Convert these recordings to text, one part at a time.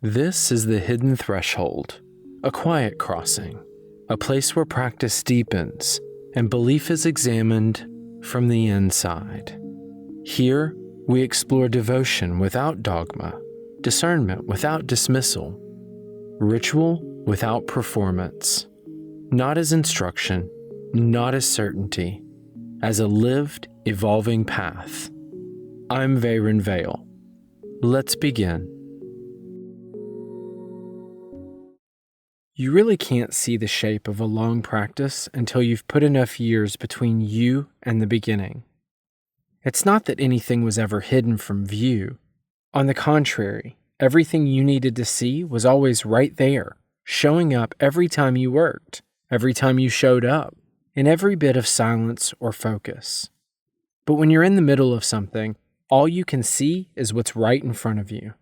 This is the hidden threshold, a quiet crossing, a place where practice deepens and belief is examined from the inside. Here, we explore devotion without dogma, discernment without dismissal, ritual without performance, not as instruction, not as certainty, as a lived, evolving path. I'm Veyrin Vale. Let's begin. You really can't see the shape of a long practice until you've put enough years between you and the beginning. It's not that anything was ever hidden from view. On the contrary, everything you needed to see was always right there, showing up every time you worked, every time you showed up, in every bit of silence or focus. But when you're in the middle of something, all you can see is what's right in front of you.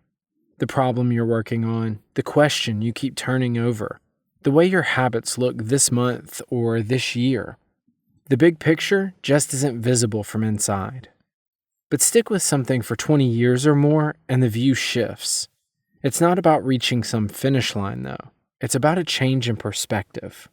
The problem you're working on, the question you keep turning over, the way your habits look this month or this year. The big picture just isn't visible from inside. But stick with something for 20 years or more and the view shifts. It's not about reaching some finish line though. It's about a change in perspective.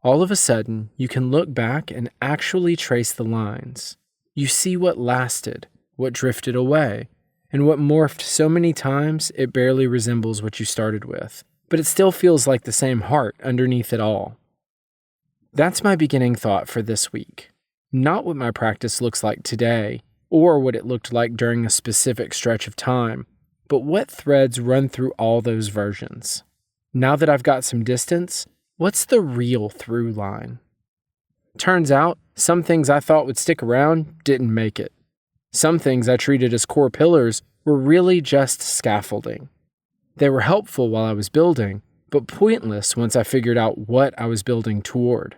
All of a sudden, you can look back and actually trace the lines. You see what lasted, what drifted away, and what morphed so many times it barely resembles what you started with. But it still feels like the same heart underneath it all. That's my beginning thought for this week. Not what my practice looks like today, or what it looked like during a specific stretch of time, but what threads run through all those versions. Now that I've got some distance, what's the real through line? Turns out, some things I thought would stick around didn't make it. Some things I treated as core pillars were really just scaffolding. They were helpful while I was building, but pointless once I figured out what I was building toward.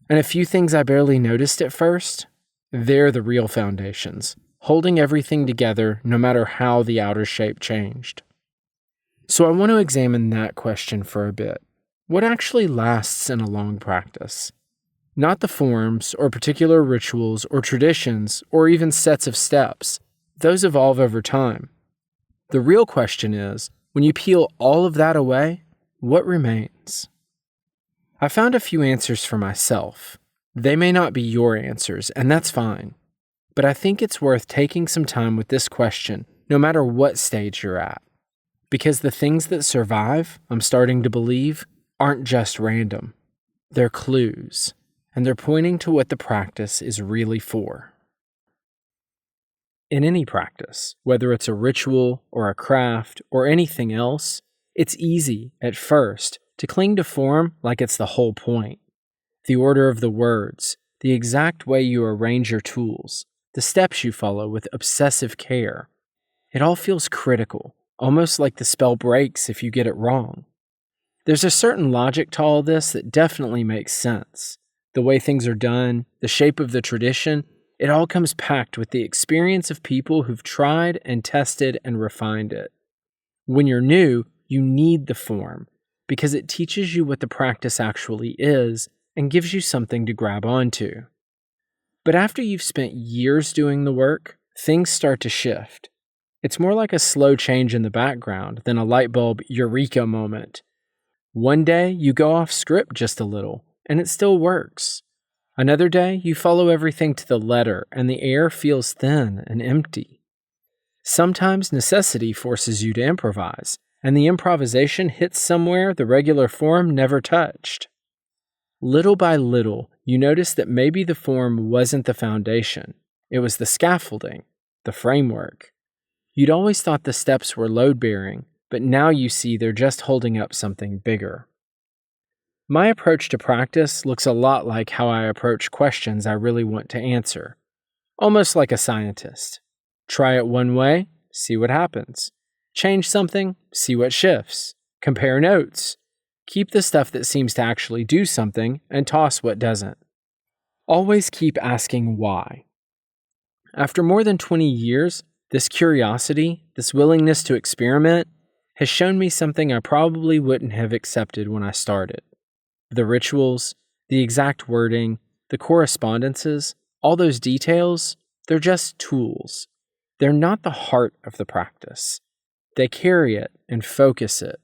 And a few things I barely noticed at first, they're the real foundations, holding everything together no matter how the outer shape changed. So I want to examine that question for a bit. What actually lasts in a long practice? Not the forms or particular rituals or traditions or even sets of steps. Those evolve over time. The real question is, when you peel all of that away, what remains? I found a few answers for myself. They may not be your answers, and that's fine. But I think it's worth taking some time with this question, no matter what stage you're at. Because the things that survive, I'm starting to believe, aren't just random. They're clues, and they're pointing to what the practice is really for. In any practice, whether it's a ritual or a craft or anything else, it's easy, at first, to cling to form like it's the whole point. The order of the words, the exact way you arrange your tools, the steps you follow with obsessive care. It all feels critical, almost like the spell breaks if you get it wrong. There's a certain logic to all this that definitely makes sense. The way things are done, the shape of the tradition, it all comes packed with the experience of people who've tried and tested and refined it. When you're new, you need the form because it teaches you what the practice actually is and gives you something to grab onto. But after you've spent years doing the work, things start to shift. It's more like a slow change in the background than a light bulb eureka moment. One day, you go off script just a little, and it still works. Another day, you follow everything to the letter, and the air feels thin and empty. Sometimes necessity forces you to improvise, and the improvisation hits somewhere the regular form never touched. Little by little, you notice that maybe the form wasn't the foundation. It was the scaffolding, the framework. You'd always thought the steps were load-bearing, but now you see they're just holding up something bigger. My approach to practice looks a lot like how I approach questions I really want to answer. Almost like a scientist. Try it one way, see what happens. Change something, see what shifts. Compare notes. Keep the stuff that seems to actually do something and toss what doesn't. Always keep asking why. After more than 20 years, this curiosity, this willingness to experiment, has shown me something I probably wouldn't have accepted when I started. The rituals, the exact wording, the correspondences, all those details, they're just tools. They're not the heart of the practice. They carry it and focus it.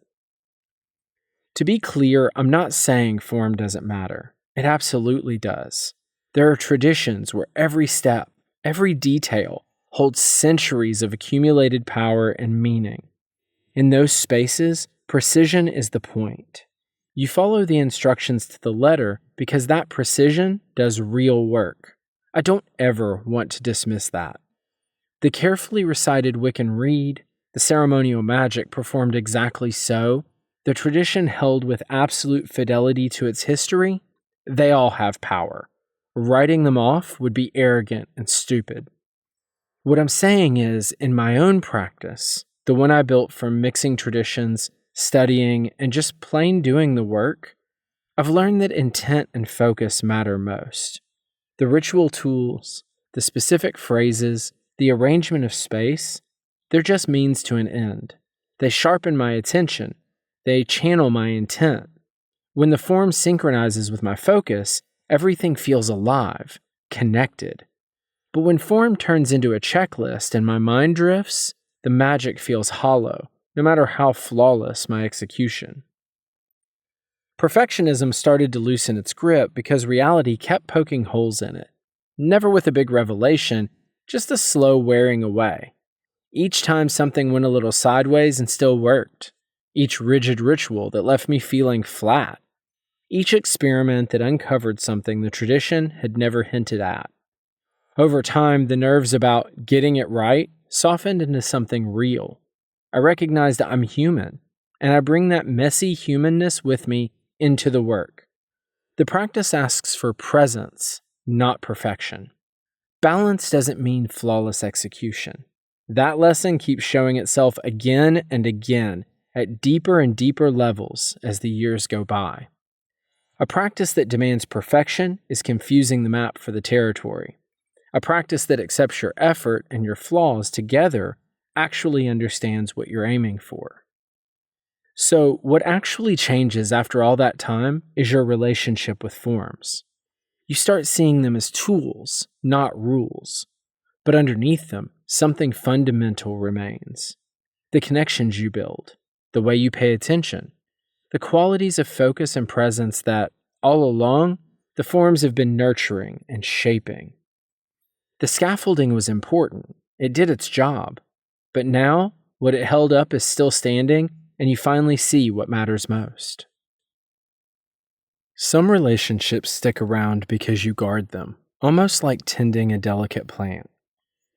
To be clear, I'm not saying form doesn't matter. It absolutely does. There are traditions where every step, every detail, holds centuries of accumulated power and meaning. In those spaces, precision is the point. You follow the instructions to the letter because that precision does real work. I don't ever want to dismiss that. The carefully recited Wiccan Rede, the ceremonial magic performed exactly so, the tradition held with absolute fidelity to its history, they all have power. Writing them off would be arrogant and stupid. What I'm saying is, in my own practice, the one I built from mixing traditions, studying, and just plain doing the work, I've learned that intent and focus matter most. The ritual tools, the specific phrases, the arrangement of space, they're just means to an end. They sharpen my attention. They channel my intent. When the form synchronizes with my focus, everything feels alive, connected. But when form turns into a checklist and my mind drifts, the magic feels hollow, no matter how flawless my execution. Perfectionism started to loosen its grip because reality kept poking holes in it. Never with a big revelation, just a slow wearing away. Each time something went a little sideways and still worked. Each rigid ritual that left me feeling flat. Each experiment that uncovered something the tradition had never hinted at. Over time, the nerves about getting it right softened into something real. I recognized I'm human, and I bring that messy humanness with me into the work. The practice asks for presence, not perfection. Balance doesn't mean flawless execution. That lesson keeps showing itself again and again at deeper and deeper levels as the years go by. A practice that demands perfection is confusing the map for the territory. A practice that accepts your effort and your flaws together actually understands what you're aiming for. So, what actually changes after all that time is your relationship with forms. You start seeing them as tools, not rules. But underneath them, something fundamental remains. The connections you build, the way you pay attention, the qualities of focus and presence that, all along, the forms have been nurturing and shaping. The scaffolding was important. It did its job. But now, what it held up is still standing, and you finally see what matters most. Some relationships stick around because you guard them, almost like tending a delicate plant.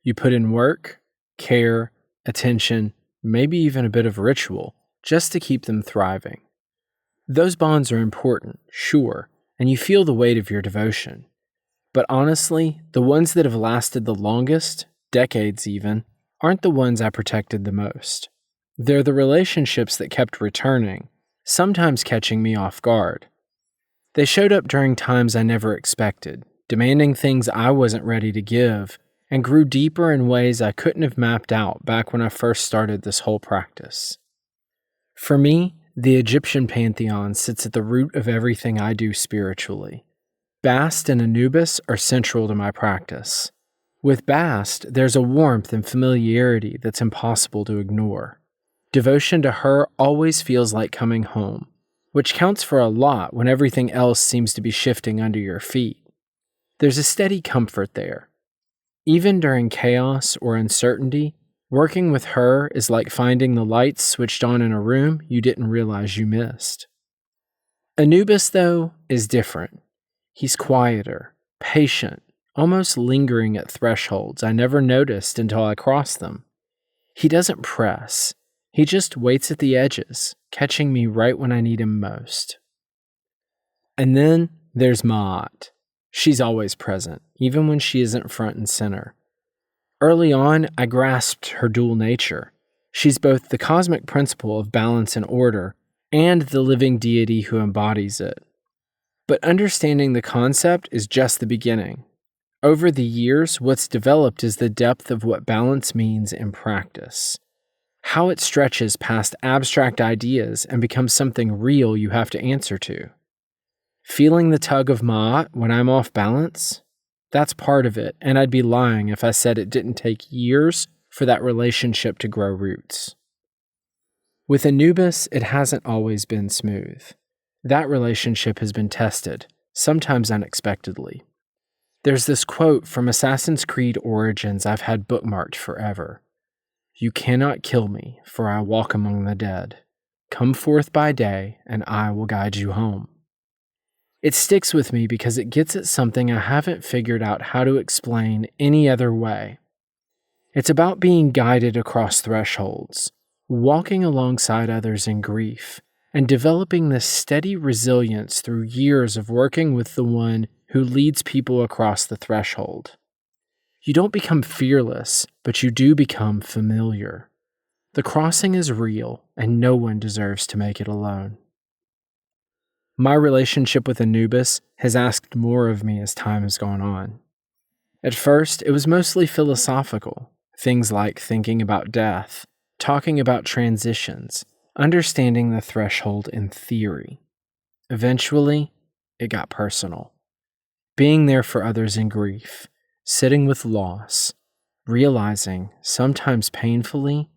You put in work, care, attention, maybe even a bit of ritual, just to keep them thriving. Those bonds are important, sure, and you feel the weight of your devotion. But honestly, the ones that have lasted the longest, decades even, aren't the ones I protected the most. They're the relationships that kept returning, sometimes catching me off guard. They showed up during times I never expected, demanding things I wasn't ready to give, and grew deeper in ways I couldn't have mapped out back when I first started this whole practice. For me, the Egyptian pantheon sits at the root of everything I do spiritually. Bast and Anubis are central to my practice. With Bast, there's a warmth and familiarity that's impossible to ignore. Devotion to her always feels like coming home, which counts for a lot when everything else seems to be shifting under your feet. There's a steady comfort there. Even during chaos or uncertainty, working with her is like finding the lights switched on in a room you didn't realize you missed. Anubis, though, is different. He's quieter, patient, almost lingering at thresholds I never noticed until I crossed them. He doesn't press. He just waits at the edges, catching me right when I need him most. And then there's Ma'at. She's always present, even when she isn't front and center. Early on, I grasped her dual nature. She's both the cosmic principle of balance and order, and the living deity who embodies it. But understanding the concept is just the beginning. Over the years, what's developed is the depth of what balance means in practice. How it stretches past abstract ideas and becomes something real you have to answer to. Feeling the tug of Ma'at when I'm off balance? That's part of it, and I'd be lying if I said it didn't take years for that relationship to grow roots. With Anubis, it hasn't always been smooth. That relationship has been tested, sometimes unexpectedly. There's this quote from Assassin's Creed Origins I've had bookmarked forever. "You cannot kill me, for I walk among the dead. Come forth by day, and I will guide you home." It sticks with me because it gets at something I haven't figured out how to explain any other way. It's about being guided across thresholds, walking alongside others in grief, and developing this steady resilience through years of working with the one who leads people across the threshold. You don't become fearless, but you do become familiar. The crossing is real, and no one deserves to make it alone. My relationship with Anubis has asked more of me as time has gone on. At first, it was mostly philosophical, things like thinking about death, talking about transitions, understanding the threshold in theory. Eventually, it got personal. Being there for others in grief, sitting with loss, realizing, sometimes painfully,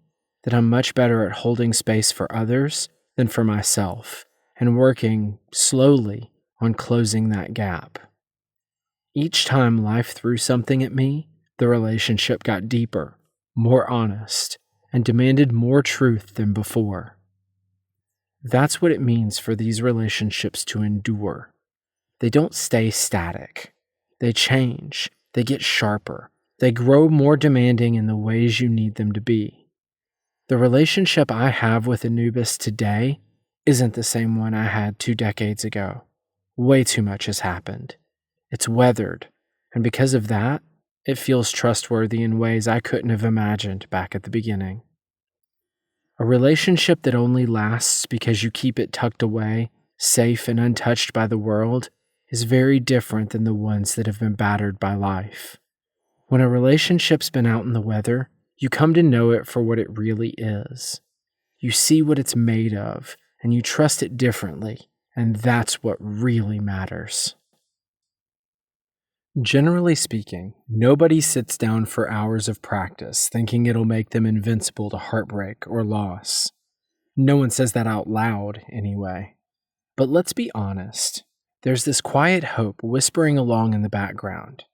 that I'm much better at holding space for others than for myself, and working slowly on closing that gap. Each time life threw something at me, the relationship got deeper, more honest, and demanded more truth than before. That's what it means for these relationships to endure. They don't stay static. They change. They get sharper. They grow more demanding in the ways you need them to be. The relationship I have with Anubis today isn't the same one I had 2 decades ago. Way too much has happened. It's weathered, and because of that, it feels trustworthy in ways I couldn't have imagined back at the beginning. A relationship that only lasts because you keep it tucked away, safe and untouched by the world, is very different than the ones that have been battered by life. When a relationship's been out in the weather, you come to know it for what it really is. You see what it's made of, and you trust it differently, and that's what really matters. Generally speaking, nobody sits down for hours of practice thinking it'll make them invincible to heartbreak or loss. No one says that out loud, anyway. But let's be honest. There's this quiet hope whispering along in the background.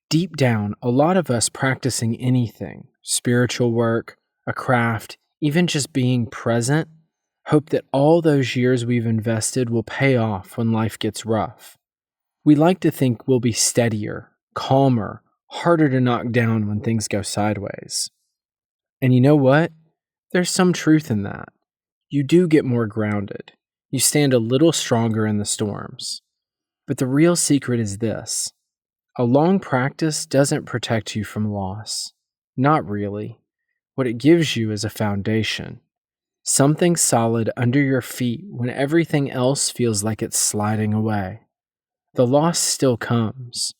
Deep down, a lot of us practicing anything, spiritual work, a craft, even just being present, hope that all those years we've invested will pay off when life gets rough. We like to think we'll be steadier, calmer, harder to knock down when things go sideways. And you know what? There's some truth in that. You do get more grounded. You stand a little stronger in the storms. But the real secret is this. A long practice doesn't protect you from loss. Not really. What it gives you is a foundation. Something solid under your feet when everything else feels like it's sliding away. The loss still comes.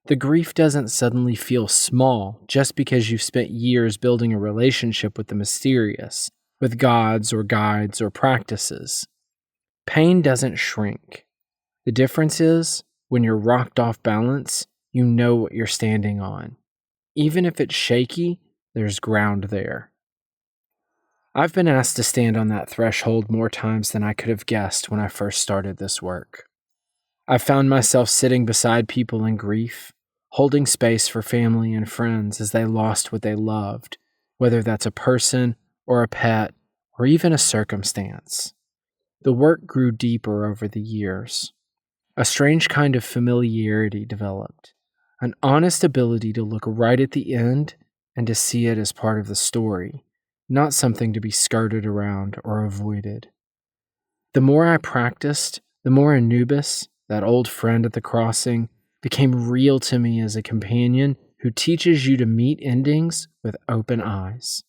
The grief doesn't suddenly feel small just because you've spent years building a relationship with the mysterious, with gods or guides or practices. Pain doesn't shrink. The difference is, when you're rocked off balance, you know what you're standing on. Even if it's shaky, there's ground there. I've been asked to stand on that threshold more times than I could have guessed when I first started this work. I've found myself sitting beside people in grief, holding space for family and friends as they lost what they loved, whether that's a person or a pet or even a circumstance. The work grew deeper over the years. A strange kind of familiarity developed, an honest ability to look right at the end and to see it as part of the story, not something to be skirted around or avoided. The more I practiced, the more Anubis, that old friend at the crossing, became real to me as a companion who teaches you to meet endings with open eyes.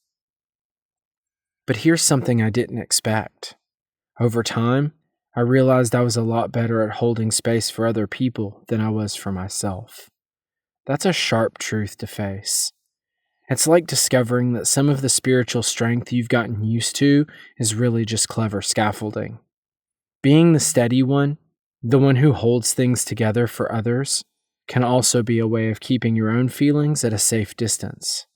But here's something I didn't expect. Over time, I realized I was a lot better at holding space for other people than I was for myself. That's a sharp truth to face. It's like discovering that some of the spiritual strength you've gotten used to is really just clever scaffolding. Being the steady one, the one who holds things together for others, can also be a way of keeping your own feelings at a safe distance.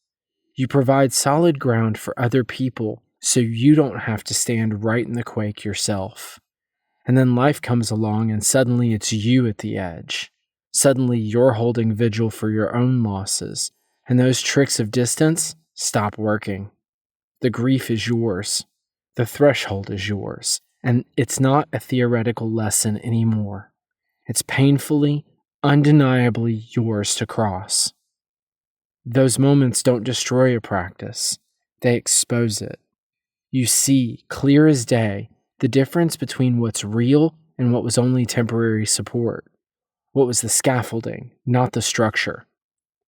You provide solid ground for other people so you don't have to stand right in the quake yourself. And then life comes along and suddenly it's you at the edge. Suddenly you're holding vigil for your own losses, and those tricks of distance stop working. The grief is yours. The threshold is yours. And it's not a theoretical lesson anymore. It's painfully, undeniably yours to cross. Those moments don't destroy a practice. They expose it. You see, clear as day, the difference between what's real and what was only temporary support. What was the scaffolding, not the structure.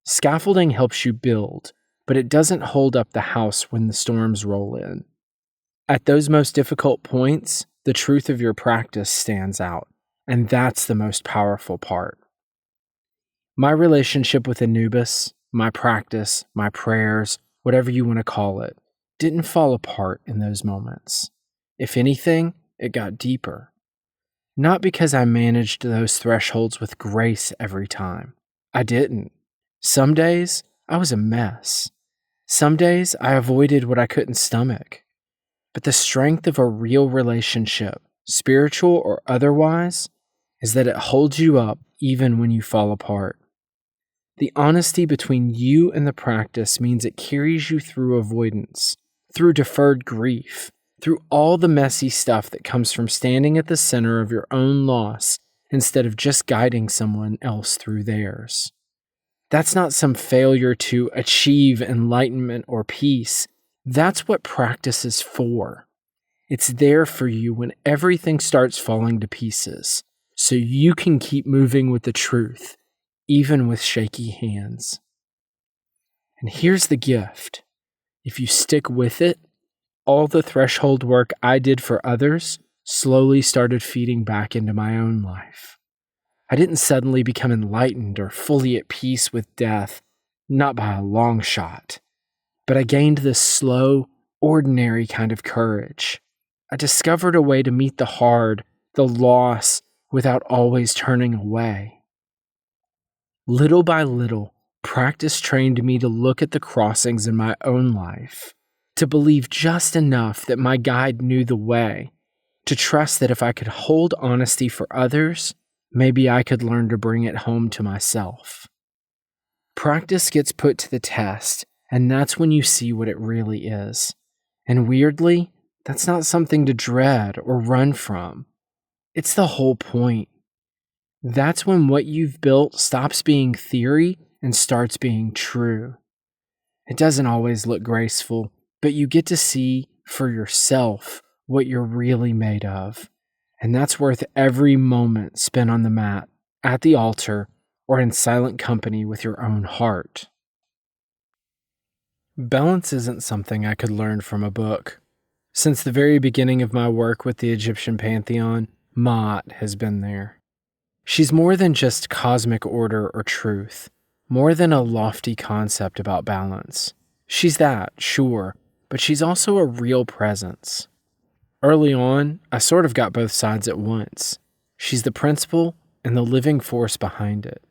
Scaffolding helps you build, but it doesn't hold up the house when the storms roll in. At those most difficult points, the truth of your practice stands out, and that's the most powerful part. My relationship with Anubis, my practice, my prayers, whatever you want to call it, didn't fall apart in those moments. If anything, it got deeper. Not because I managed those thresholds with grace every time. I didn't. Some days, I was a mess. Some days, I avoided what I couldn't stomach. But the strength of a real relationship, spiritual or otherwise, is that it holds you up even when you fall apart. The honesty between you and the practice means it carries you through avoidance, through deferred grief, through all the messy stuff that comes from standing at the center of your own loss instead of just guiding someone else through theirs. That's not some failure to achieve enlightenment or peace. That's what practice is for. It's there for you when everything starts falling to pieces, so you can keep moving with the truth, even with shaky hands. And here's the gift. If you stick with it, all the threshold work I did for others slowly started feeding back into my own life. I didn't suddenly become enlightened or fully at peace with death, not by a long shot. But I gained this slow, ordinary kind of courage. I discovered a way to meet the hard, the loss, without always turning away. Little by little, practice trained me to look at the crossings in my own life, to believe just enough that my guide knew the way, to trust that if I could hold honesty for others, maybe I could learn to bring it home to myself. Practice gets put to the test, and that's when you see what it really is. And weirdly, that's not something to dread or run from. It's the whole point. That's when what you've built stops being theory and starts being true. It doesn't always look graceful, but you get to see for yourself what you're really made of. And that's worth every moment spent on the mat, at the altar, or in silent company with your own heart. Balance isn't something I could learn from a book. Since the very beginning of my work with the Egyptian pantheon, Ma'at has been there. She's more than just cosmic order or truth, more than a lofty concept about balance. She's that, sure, but she's also a real presence. Early on, I sort of got both sides at once. She's the principle and the living force behind it.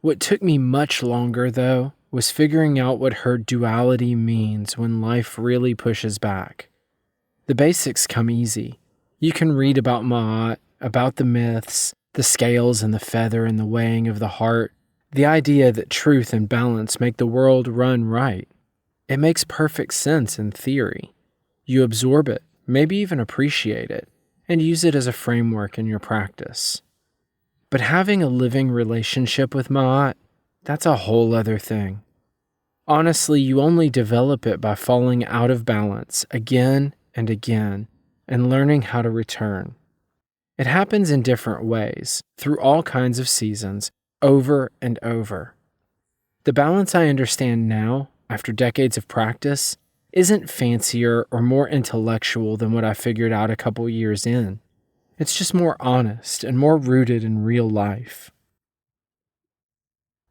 What took me much longer, though, was figuring out what her duality means when life really pushes back. The basics come easy. You can read about Ma'at, about the myths, the scales and the feather and the weighing of the heart, the idea that truth and balance make the world run right. It makes perfect sense in theory. You absorb it, maybe even appreciate it, and use it as a framework in your practice. But having a living relationship with Ma'at, that's a whole other thing. Honestly, you only develop it by falling out of balance again and again and learning how to return. It happens in different ways, through all kinds of seasons, over and over. The balance I understand now, after decades of practice, isn't fancier or more intellectual than what I figured out a couple years in. It's just more honest and more rooted in real life.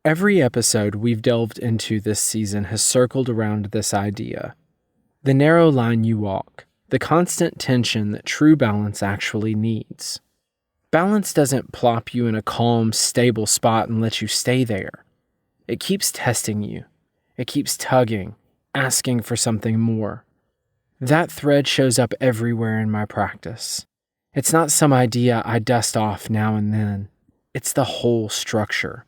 Every episode we've delved into this season has circled around this idea. The narrow line you walk, the constant tension that true balance actually needs. Balance doesn't plop you in a calm, stable spot and let you stay there. It keeps testing you. It keeps tugging, asking for something more. That thread shows up everywhere in my practice. It's not some idea I dust off now and then. It's the whole structure.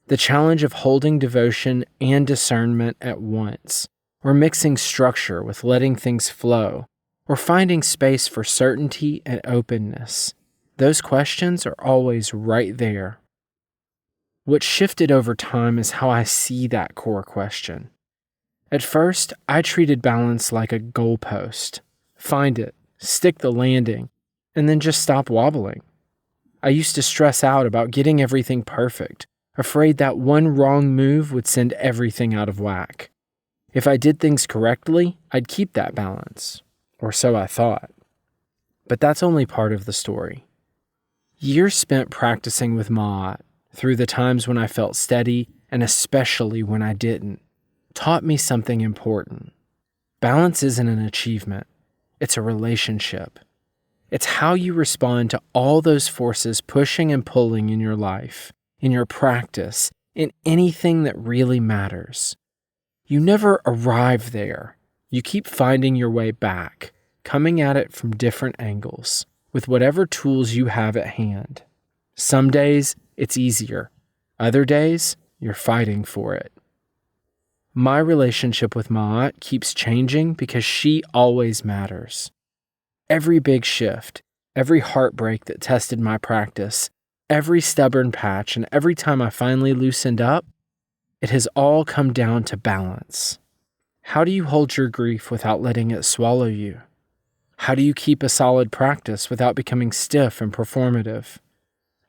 The challenge of holding devotion and discernment at once, or mixing structure with letting things flow, or finding space for certainty and openness. Those questions are always right there. What shifted over time is how I see that core question. At first, I treated balance like a goalpost. Find it, stick the landing, and then just stop wobbling. I used to stress out about getting everything perfect, afraid that one wrong move would send everything out of whack. If I did things correctly, I'd keep that balance, or so I thought. But that's only part of the story. Years spent practicing with Ma'at, through the times when I felt steady and especially when I didn't, taught me something important. Balance isn't an achievement. It's a relationship. It's how you respond to all those forces pushing and pulling in your life, in your practice, in anything that really matters. You never arrive there. You keep finding your way back, coming at it from different angles, with whatever tools you have at hand. Some days, it's easier. Other days, you're fighting for it. My relationship with Ma'at keeps changing because she always matters. Every big shift, every heartbreak that tested my practice, every stubborn patch, and every time I finally loosened up, it has all come down to balance. How do you hold your grief without letting it swallow you? How do you keep a solid practice without becoming stiff and performative?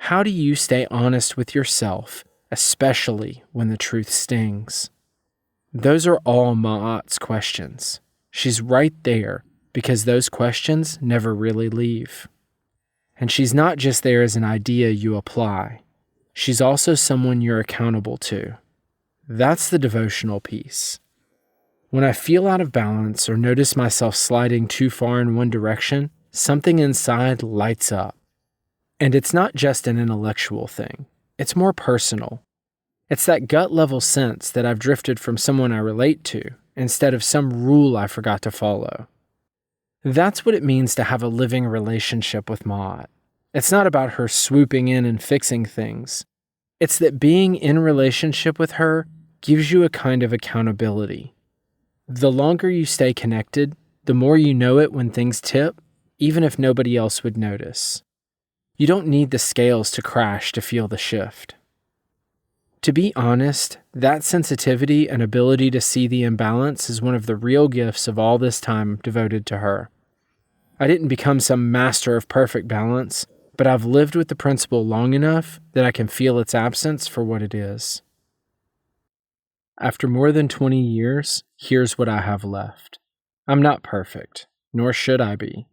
How do you stay honest with yourself, especially when the truth stings? Those are all Ma'at's questions. She's right there because those questions never really leave. And she's not just there as an idea you apply. She's also someone you're accountable to. That's the devotional piece. When I feel out of balance or notice myself sliding too far in one direction, something inside lights up. And it's not just an intellectual thing. It's more personal. It's that gut-level sense that I've drifted from someone I relate to instead of some rule I forgot to follow. That's what it means to have a living relationship with Ma'at. It's not about her swooping in and fixing things. It's that being in relationship with her gives you a kind of accountability. The longer you stay connected, the more you know it when things tip, even if nobody else would notice. You don't need the scales to crash to feel the shift. To be honest, that sensitivity and ability to see the imbalance is one of the real gifts of all this time devoted to her. I didn't become some master of perfect balance, but I've lived with the principle long enough that I can feel its absence for what it is. After more than 20 years, here's what I have left. I'm not perfect, nor should I be.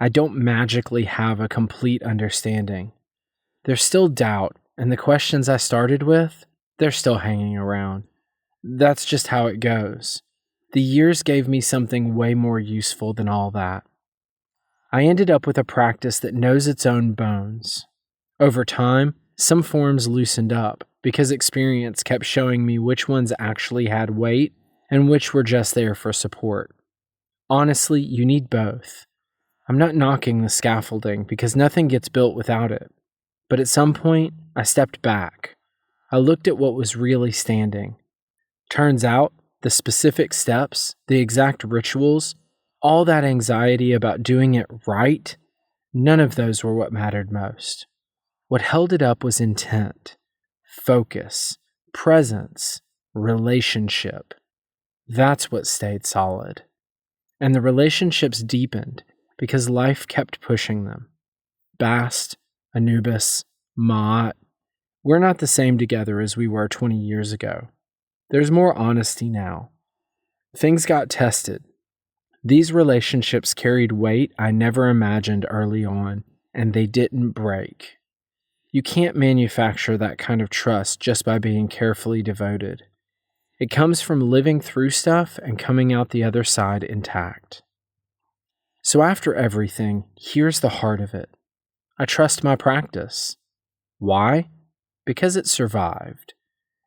I don't magically have a complete understanding. There's still doubt, and the questions I started with, they're still hanging around. That's just how it goes. The years gave me something way more useful than all that. I ended up with a practice that knows its own bones. Over time, some forms loosened up because experience kept showing me which ones actually had weight and which were just there for support. Honestly, you need both. I'm not knocking the scaffolding because nothing gets built without it. But at some point, I stepped back. I looked at what was really standing. Turns out, the specific steps, the exact rituals, all that anxiety about doing it right, none of those were what mattered most. What held it up was intent, focus, presence, relationship. That's what stayed solid. And the relationships deepened because life kept pushing them. Bast, Anubis, Ma'at, we're not the same together as we were 20 years ago. There's more honesty now. Things got tested. These relationships carried weight I never imagined early on, and they didn't break. You can't manufacture that kind of trust just by being carefully devoted. It comes from living through stuff and coming out the other side intact. So after everything, here's the heart of it. I trust my practice. Why? Because it survived.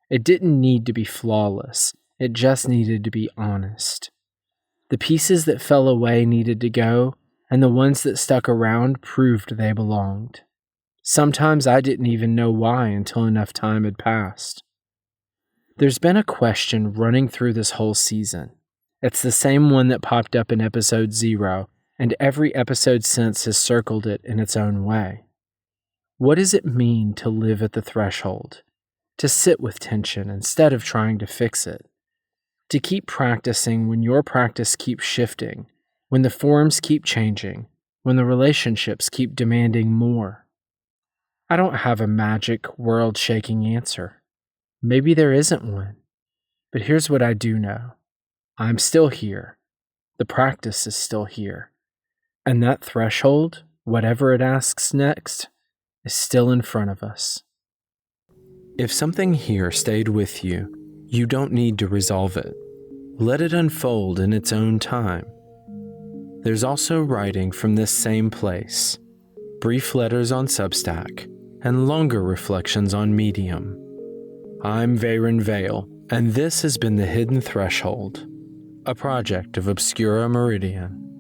It didn't need to be flawless. It just needed to be honest. The pieces that fell away needed to go, and the ones that stuck around proved they belonged. Sometimes I didn't even know why until enough time had passed. There's been a question running through this whole season. It's the same one that popped up in episode 0, and every episode since has circled it in its own way. What does it mean to live at the threshold? To sit with tension instead of trying to fix it? To keep practicing when your practice keeps shifting, when the forms keep changing, when the relationships keep demanding more? I don't have a magic, world-shaking answer. Maybe there isn't one. But here's what I do know. I'm still here. The practice is still here. And that threshold, whatever it asks next, is still in front of us. If something here stayed with you, you don't need to resolve it. Let it unfold in its own time. There's also writing from this same place, brief letters on Substack, and longer reflections on Medium. I'm Veyrin Vale, and this has been The Hidden Threshold, a project of Obscura Meridian.